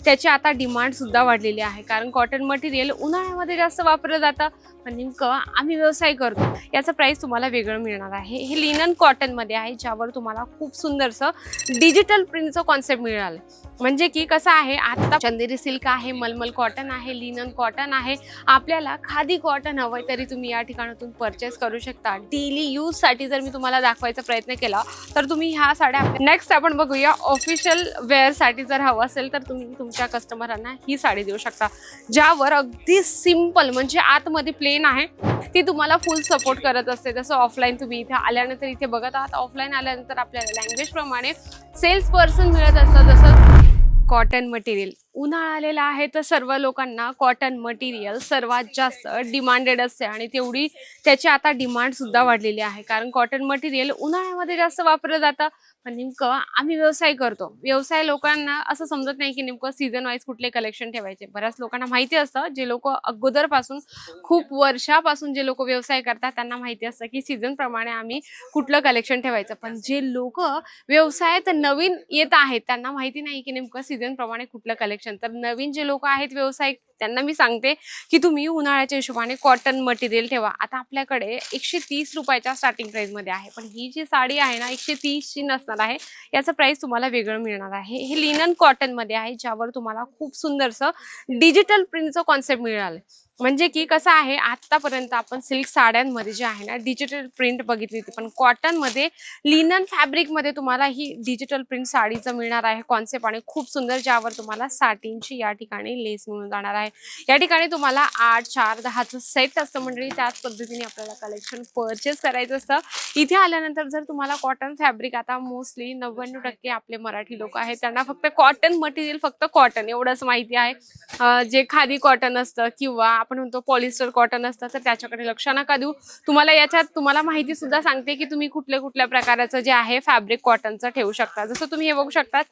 त्याची आता डिमांड सुद्धा वाढलेली आहे, कारण कॉटन मटेरियल उन्हाळ्यामध्ये जास्त वापरलं जातं. पण नेमकं आम्ही व्यवसाय करतो, याचं प्राइस तुम्हाला वेगळं मिळणार आहे. हे लिनन कॉटनमध्ये आहे, ज्यावर तुम्हाला खूप सुंदरसं डिजिटल प्रिंटचं कॉन्सेप्ट मिळालं. म्हणजे की कसं आहे, आता चंदेरी सिल्क आहे, मलमल कॉटन आहे, लिनन कॉटन आहे. आपल्याला खादी कॉटन हवंय तरी तुम्ही या ठिकाणातून परचेस करू शकता. डेली यूजसाठी जर मी तुम्हाला दाखवायचा प्रयत्न केला तर तुम्ही ह्या साड्या नेक्स्ट आपण बघूया. ऑफिशियल वेअरसाठी जर हवं असेल तर तुम्ही तुमच्या कस्टमरांना ही साडी देऊ शकता, ज्यावर अगदी सिंपल म्हणजे आतमध्ये प्लेन आहे, ती तुम्हाला फुल सपोर्ट करत असते. जसं ऑफलाईन तुम्ही इथे आल्यानंतर इथे बघत आहात, ऑफलाईन आल्यानंतर आपल्याला लँग्वेज प्रमाणे सेल्स पर्सन मिळत असतं. जसं कॉटन मटेरियल उन्हाळा आलेला आहे तर सर्व लोकांना कॉटन मटेरियल सर्वात जास्त डिमांडेड असते, आणि तेवढी त्याची आता डिमांड सुद्धा वाढलेली आहे, कारण कॉटन मटेरियल उन्हाळ्यामध्ये जास्त वापरलं जातं. पण नेमकं आम्ही व्यवसाय करतो, व्यवसाय लोकांना असं समजत नाही की नेमकं सीझन वाईज कुठले कलेक्शन ठेवायचे. बऱ्याच लोकांना माहिती असतं, जे लोक अगोदरपासून खूप वर्षापासून जे लोक व्यवसाय करतात त्यांना माहिती असतं की सीझन प्रमाणे आम्ही कुठलं कलेक्शन ठेवायचं. पण जे लोक व्यवसायात नवीन येत आहेत त्यांना माहिती नाही की नेमकं सीझन प्रमाणे कुठलं कलेक्शन. तर नवीन जे लोक आहेत व्यवसाय, त्यांना मी सांगते की तुम्ही उन्हाळ्याच्या हिशोबाने कॉटन मटेरियल ठेवा. आता आपल्याकडे 130 रुपयाच्या स्टार्टिंग प्राइस मध्ये आहे, पण ही जी साडी आहे ना 130 ची नसणार आहे, याचं प्राइस तुम्हाला वेगळं मिळणार आहे. हे लिनन कॉटन मध्ये आहे, ज्यावर तुम्हाला खूप सुंदरसं डिजिटल प्रिंटचं कॉन्सेप्ट मिळालं. म्हणजे की कसं आहे, आतापर्यंत आपण सिल्क साड्यांमध्ये जे आहे ना डिजिटल प्रिंट बघितली होती, पण कॉटन मध्ये लिनन फॅब्रिक मध्ये तुम्हाला ही डिजिटल प्रिंट साडीचं मिळणार आहे कॉन्सेप्ट, आणि खूप सुंदर, ज्यावर तुम्हाला साटिनची या ठिकाणी लेस मिळून जाणार आहे. या ठिकाणी तुम्हाला 8, 4, 10चं सेट असतं मंडळी, त्याच पद्धतीने आपल्याला कलेक्शन परचेस करायचं असतं. इथे आल्यानंतर जर तुम्हाला कॉटन फॅब्रिक, आता मोस्टली 99% आपले मराठी लोक आहेत त्यांना फक्त कॉटन मटेरियल, फक्त कॉटन एवढंच माहिती आहे. जे खादी कॉटन असतं किंवा आपण म्हणतो पॉलिस्टर कॉटन असतं, तर त्याच्याकडे लक्ष नका देऊ. तुम्हाला याच्यात तुम्हाला माहिती सुद्धा सांगते की तुम्ही कुठल्या कुठल्या प्रकाराचं जे आहे फॅब्रिक कॉटनचं ठेवू शकता. जसं तुम्ही हे बघू शकता,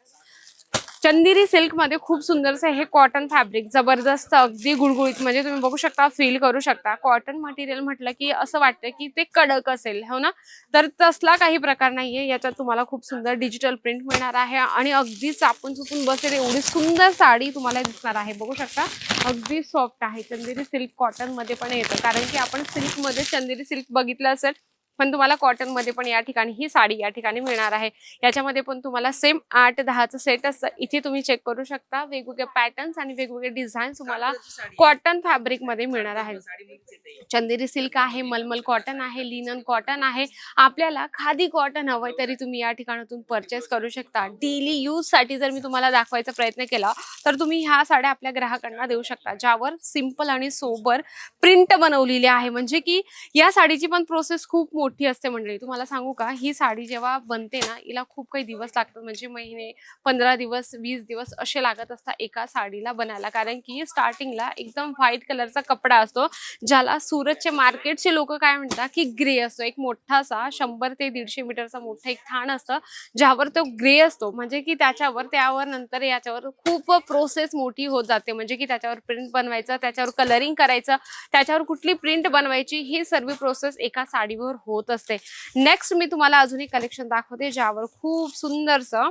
चंदेरी सिल्क मध्ये खूप सुंदरसं हे कॉटन फॅब्रिक, जबरदस्त अगदी गुळगुळीत, म्हणजे तुम्ही बघू शकता, फील करू शकता. कॉटन मटेरियल म्हटलं की असं वाटतं की ते कडक असेल, हो ना, तर तसला काही प्रकार नाहीये. याच्यात तुम्हाला खूप सुंदर डिजिटल प्रिंट मिळणार आहे, आणि अगदी चापून चुपून बसेल एवढी सुंदर साडी तुम्हाला दिसणार आहे. बघू शकता, अगदी सॉफ्ट आहे. चंदेरी सिल्क कॉटन मध्ये पण येतं, कारण की आपण सिल्क मध्ये चंदेरी सिल्क बघितलं असेल, पण तुम्हाला कॉटन मध्ये पण या ठिकाणी ही साडी या ठिकाणी मिळणार आहे. याच्यामध्ये पण तुम्हाला सेम 8-10चं सेट असतं. इथे तुम्ही चेक करू शकता, वेगवेगळे पॅटर्न्स आणि वेगवेगळे डिझाईन तुम्हाला कॉटन फॅब्रिक मध्ये मिळणार आहे. चंदेरी सिल्क आहे, मलमल कॉटन आहे, लिनन कॉटन आहे. आपल्याला खादी कॉटन हवंय तरी तुम्ही या ठिकाणातून परचेस करू शकता. डेली यूज साठी जर मी तुम्हाला दाखवायचा प्रयत्न केला तर तुम्ही ह्या साड्या आपल्या ग्राहकांना देऊ शकता, ज्यावर सिंपल आणि सोबर प्रिंट बनवलेली आहे. म्हणजे की या साडीची पण प्रोसेस खूप मोठी असते मंडळी. तुम्हाला सांगू का, ही साडी जेव्हा बनते ना, हिला खूप काही दिवस लागतात, म्हणजे महिने, 15 दिवस, 20 दिवस असे लागत असतात एका साडीला बनायला. कारण की स्टार्टिंगला एकदम व्हाईट कलरचा कपडा असतो, ज्याला सुरतचे मार्केटचे लोक काय म्हणतात की ग्रे असतो. एक मोठासा 100 ते 150 मीटरचा मोठा एक थान असतं, ज्यावर तो ग्रे असतो. म्हणजे की त्यावर नंतर याच्यावर खूप प्रोसेस मोठी होत जाते. म्हणजे की त्याच्यावर प्रिंट बनवायचं, त्याच्यावर कलरिंग करायचं, त्याच्यावर कुठली प्रिंट बनवायची, ही सर्व प्रोसेस एका साडीवर होत असते. नेक्स्ट मी तुम्हाला अजून एक कलेक्शन दाखवते, ज्यावर खूप सुंदरसं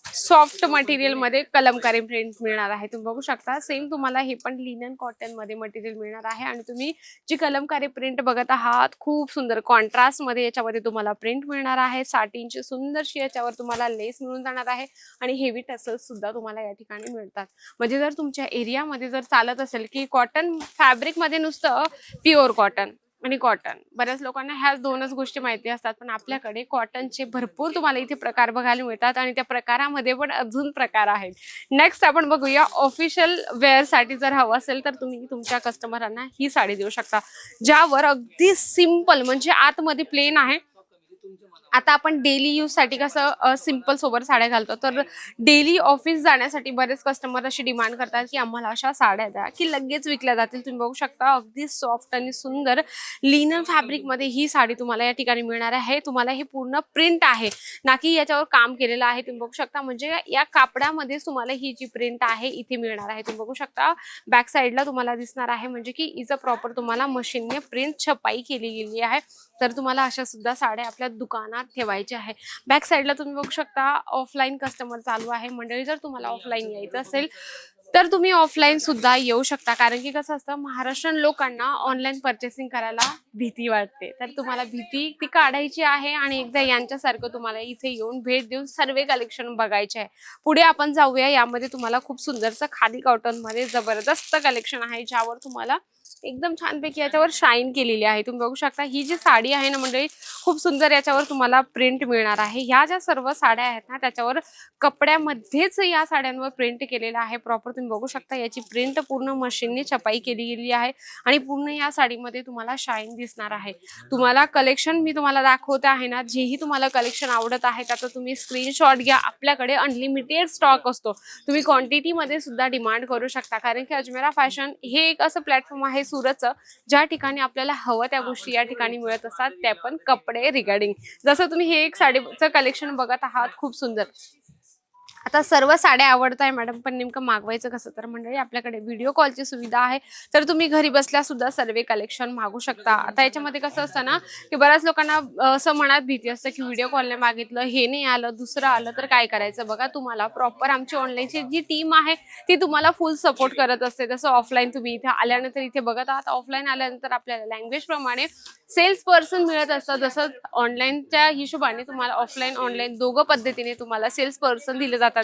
सॉफ्ट मटेरियल मध्ये कलमकारी प्रिंट मिळणार आहे. तुम्ही बघू शकता, सेम तुम्हाला हे पण लिनन कॉटन मध्ये मटेरियल मिळणार आहे, आणि तुम्ही जी कलमकारी प्रिंट बघत आहात, खूप सुंदर कॉन्ट्रास्ट मध्ये याच्यामध्ये तुम्हाला प्रिंट मिळणार आहे. साटिनची सुंदरशी याच्यावर तुम्हाला लेस मिळून जाणार आहे, आणि हेवी टसल्स सुद्धा तुम्हाला या ठिकाणी मिळतात. म्हणजे जर तुमच्या एरियामध्ये जर चालत असेल की कॉटन फॅब्रिक मध्ये नुसतं प्युअर कॉटन आणि कॉटन, बऱ्याच लोकांना ह्या दोनच गोष्टी माहिती असतात, पण आपल्याकडे कॉटनचे भरपूर तुम्हाला इथे प्रकार बघायला मिळतात, आणि त्या प्रकारामध्ये पण अजून प्रकार आहेत. नेक्स्ट आपण बघूया, ऑफिशियल वेअर साठी जर हवं असेल तर तुम्ही तुमच्या कस्टमरांना ही साडी देऊ शकता, ज्यावर अगदी सिंपल म्हणजे आतमध्ये प्लेन आहे. आता आपण डेली यूज साठी कसं सिंपल सोबर साड्या घालतो, तर डेली ऑफिस जाण्यासाठी बरेच कस्टमर अशी डिमांड करतात की आम्हाला अशा साड्या द्या की लगेच विकल्या जातील. तुम्ही बघू शकता, अगदी सॉफ्ट आणि सुंदर लिनन फॅब्रिक मध्ये ही साडी तुम्हाला या ठिकाणी मिळणार आहे. तुम्हाला हे पूर्ण प्रिंट आहे, ना की याच्यावर काम केलेलं आहे. तुम्ही बघू शकता, म्हणजे या कापडामध्ये तुम्हाला ही जी प्रिंट आहे इथे मिळणार आहे. तुम्ही बघू शकता, बॅक साईडला तुम्हाला दिसणार आहे, म्हणजे की इथं प्रॉपर तुम्हाला मशीनने प्रिंट छपाई केली गेली आहे. तर तुम्हाला अशा सुद्धा साड्या आपल्या दुकानात ठेवायच्या आहे. बॅक साईडला तुम्ही बघू शकता, ऑफलाईन कस्टमर चालू आहे मंडळी. जर तुम्हाला ऑफलाईन यायचं असेल तर तुम्ही ऑफलाईन सुद्धा येऊ शकता, कारण की कसं असतं महाराष्ट्रीयन लोकांना ऑनलाईन परचेसिंग करायला भीती वाटते. तर तुम्हाला भीती ती काढायची आहे आणि एकदा यांच्यासारखं तुम्हाला इथे येऊन भेट देऊन सर्व कलेक्शन बघायचे आहे. पुढे आपण जाऊया. यामध्ये तुम्हाला खूप सुंदरचं खादी कॉटनमध्ये जबरदस्त कलेक्शन आहे, ज्यावर तुम्हाला एकदम छानपैकी याच्यावर शाईन केलेली आहे. तुम्ही बघू शकता ही जी साडी आहे ना मंडळी, खूप सुंदर याच्यावर तुम्हाला प्रिंट मिळणार आहे. ह्या ज्या सर्व साड्या आहेत ना त्याच्यावर कपड्यामध्येच या साड्यांवर प्रिंट केलेलं आहे. प्रॉपर तुम्ही बघू शकता याची प्रिंट पूर्ण मशीनने छपाई केली गेली आहे आणि पूर्ण या साडीमध्ये तुम्हाला शाईन दिसणार आहे. तुम्हाला कलेक्शन मी तुम्हाला दाखवते आहे ना, जेही तुम्हाला कलेक्शन आवडत आहे त्याचा तुम्ही स्क्रीनशॉट घ्या. आपल्याकडे अनलिमिटेड स्टॉक असतो. तुम्ही क्वांटिटीमध्ये सुद्धा डिमांड करू शकता, कारण की अजमेरा फॅशन हे एक असं प्लॅटफॉर्म आहे सुरतचं, ज्या ठिकाणी आपल्याला हवं त्या गोष्टी या ठिकाणी मिळत असतात, त्या पण कपडे रिगार्डिंग. जसं तुम्ही हे एक साडीचं कलेक्शन बघत आहात, खूप सुंदर. आता सर्व साड्या आवडत आहे मॅडम, पण नेमकं मागवायचं कसं? तर मंडळी आपल्याकडे व्हिडिओ कॉलची सुविधा आहे, तर तुम्ही घरी बसल्या सुद्धा सर्व कलेक्शन मागू शकता. आता याच्यामध्ये कसं असतं ना, की बऱ्याच लोकांना असं मनात भीती असते की व्हिडिओ कॉलने मागितलं, हे नाही आलं, दुसरं आलं तर काय करायचं. बघा तुम्हाला प्रॉपर आमची ऑनलाईनची जी टीम आहे ती तुम्हाला फुल सपोर्ट करत असते. जसं ऑफलाईन तुम्ही इथे आल्यानंतर इथे बघत आहात, ऑफलाईन आल्यानंतर आपल्याला लँग्वेज प्रमाणे सेल्स पर्सन मिळत असतात. जसं ऑनलाईनच्या हिशोबाने तुम्हाला ऑफलाईन ऑनलाईन दोघं पद्धतीने तुम्हाला सेल्स पर्सन दिले जातात,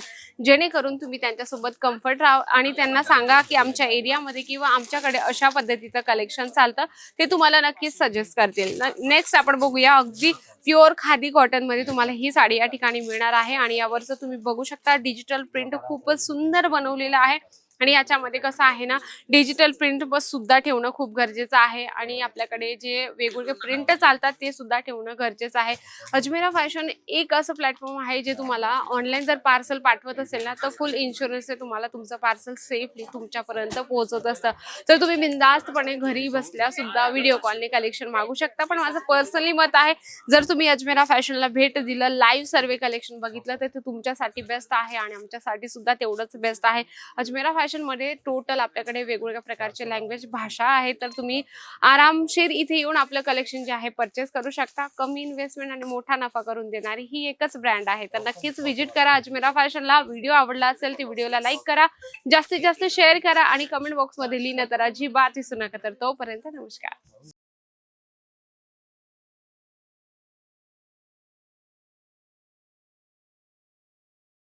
जेणेकरून तुम्ही त्यांच्यासोबत कम्फर्ट राहा आणि त्यांना सांगा की आमच्या एरियामध्ये किंवा आमच्याकडे अशा पद्धतीचं कलेक्शन चालतं, ते तुम्हाला नक्कीच सजेस्ट करतील. नेक्स्ट आपण बघूया, अगदी प्युअर खादी कॉटन मध्ये तुम्हाला ही साडी या ठिकाणी मिळणार आहे आणि यावरचं तुम्ही बघू शकता डिजिटल प्रिंट खूपच सुंदर बनवलेलं आहे. आणि याच्यामध्ये कसं आहे ना, डिजिटल प्रिंट बस सुद्धा ठेवणं खूप गरजेचं आहे आणि आपल्याकडे जे वेगवेगळे प्रिंट चालतात ते सुद्धा ठेवणं गरजेचं आहे. अजमेरा फॅशन एक असं प्लॅटफॉर्म आहे जे तुम्हाला ऑनलाईन जर पार्सल पाठवत असेल ना, तर फुल इन्शुरन्स आहे, तुम्हाला तुमचं पार्सल सेफली तुमच्यापर्यंत पोहोचत असतं. तर तुम्ही बिनधास्तपणे घरी बसल्या सुद्धा व्हिडिओ कॉलने कलेक्शन मागू शकता. पण माझं पर्सनली मत आहे, जर तुम्ही अजमेरा फॅशनला भेट दिलं, लाईव्ह सर्वे कलेक्शन बघितलं, तर ते तुमच्यासाठी बेस्ट आहे आणि आमच्यासाठी सुद्धा तेवढंच बेस्ट आहे. अजमेरा फॅशन मध्ये टोटल आपल्याकडे वेगवेगळ्या प्रकारचे लँग्वेज भाषा आहे, तर तुम्ही आरामशीर इथे येऊन आपलं कलेक्शन जे आहे परचेस करू शकता. कमी इन्व्हेस्टमेंट आणि मोठा नफा करून देणारी ही एकच ब्रँड आहे. तर नक्कीच व्हिजिट करा अजमेरा फॅशनला. व्हिडिओ आवडला असेल तर व्हिडिओला लाईक करा, जास्तीत जास्त शेअर करा आणि कमेंट बॉक्स मध्ये लिहिणं तर अजिबात विसरू नका. तर तोपर्यंत नमस्कार.